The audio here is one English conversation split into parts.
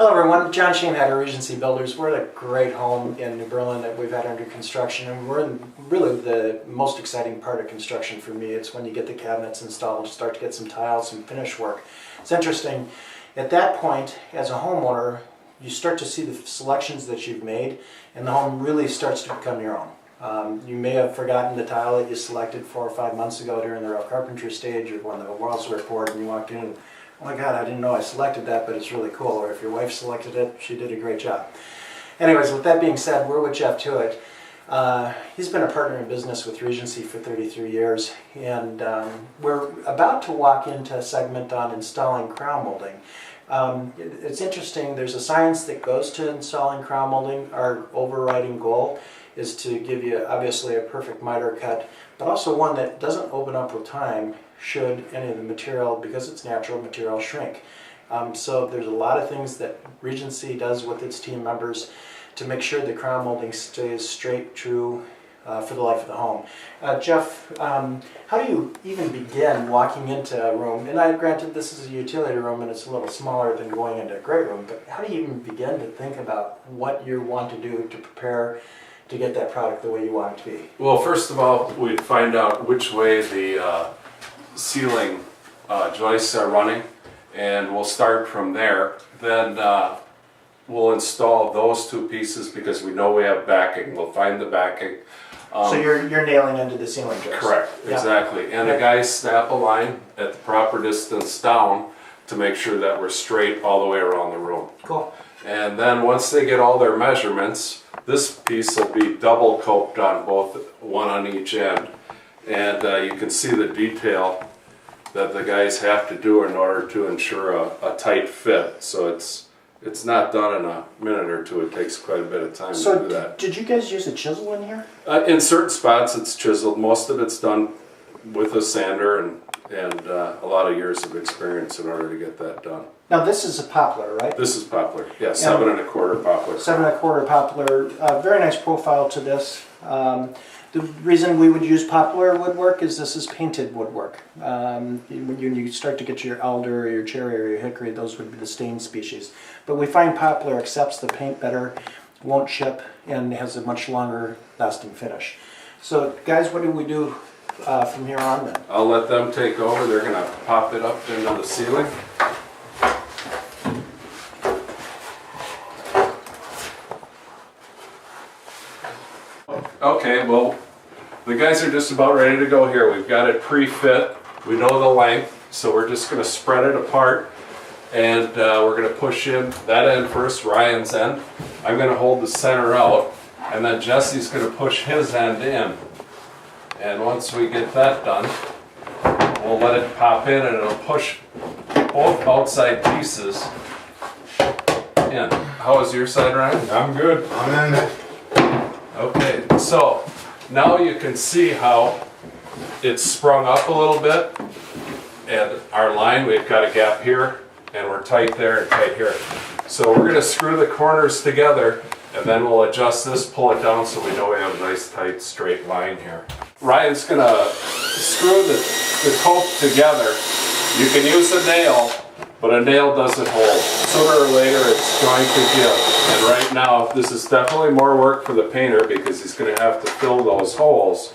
Hello everyone, John Shanehatter, Regency Builders. We're at a great home in New Berlin that we've had under construction, and we're in really the most exciting part of construction for me. It's when you get the cabinets installed, start to get some tiles, some finish work. It's interesting, at that point, as a homeowner, you start to see the selections that you've made, and the home really starts to become your own. You may have forgotten the tile that you selected 4 or 5 months ago during the rough carpentry stage, or when the walls were poured and you walked in. Oh my God, I didn't know I selected that, but it's really cool. Or if your wife selected it, she did a great job. Anyways, with that being said, we're with Jeff Tuitt. He's been a partner in business with Regency for 33 years, and we're about to walk into a segment on installing crown molding. It's interesting, there's a science that goes to installing crown molding. Our overriding goal is to give you obviously a perfect miter cut, but also one that doesn't open up with time should any of the material, because it's natural material, shrink. So there's a lot of things that Regency does with its team members to make sure the crown molding stays straight, true for the life of the home. Jeff, how do you even begin walking into a room? And granted this is a utility room and it's a little smaller than going into a great room, but how do you even begin to think about what you want to do to prepare to get that product the way you want it to be? Well, first of all, we'd find out which way the ceiling joists are running, and we'll start from there. Then we'll install those two pieces because we know we have backing. We'll find the backing. So you're nailing into the ceiling joist? Correct, yeah. Exactly. And the guys snap a line at the proper distance down to make sure that we're straight all the way around the room. Cool. And then once they get all their measurements, this piece will be double coped on both, one on each end. And you can see the detail that the guys have to do in order to ensure a tight fit. So it's not done in a minute or two. It takes quite a bit of time to do that. Did you guys use a chisel in here? In certain spots it's chiseled. Most of it's done with a sander and a lot of years of experience in order to get that done. Now this is a poplar, right? This is poplar. Yeah, 7 1/4 poplar. 7 1/4 poplar. Very nice profile to this. The reason we would use poplar woodwork is this is painted woodwork. When you start to get your alder or your cherry or your hickory, those would be the stained species. But we find poplar accepts the paint better, won't chip, and has a much longer lasting finish. So guys, what do we do from here on then? I'll let them take over. They're going to pop it up into the ceiling. Okay, well, the guys are just about ready to go here. We've got it pre-fit. We know the length, so we're just going to spread it apart, and we're going to push in that end first, Ryan's end. I'm going to hold the center out, and then Jesse's going to push his end in. And once we get that done, we'll let it pop in, and it'll push both outside pieces in. How is your side, Ryan? I'm good. I'm in it. Okay, so now you can see how it's sprung up a little bit, and our line, we've got a gap here, and we're tight there and tight here. So we're going to screw the corners together, and then we'll adjust this, pull it down so we know we have a nice tight straight line here. Ryan's going to screw the cope together. You can use a nail, but a nail doesn't hold. Sooner or later it's going to give. And right now this is definitely more work for the painter because he's going to have to fill those holes.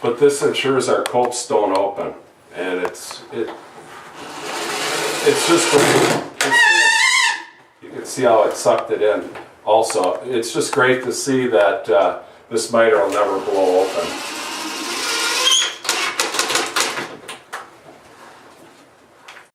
But this ensures our copes don't open. And it's just great. You can see how it sucked it in also. It's just great to see that this miter will never blow open.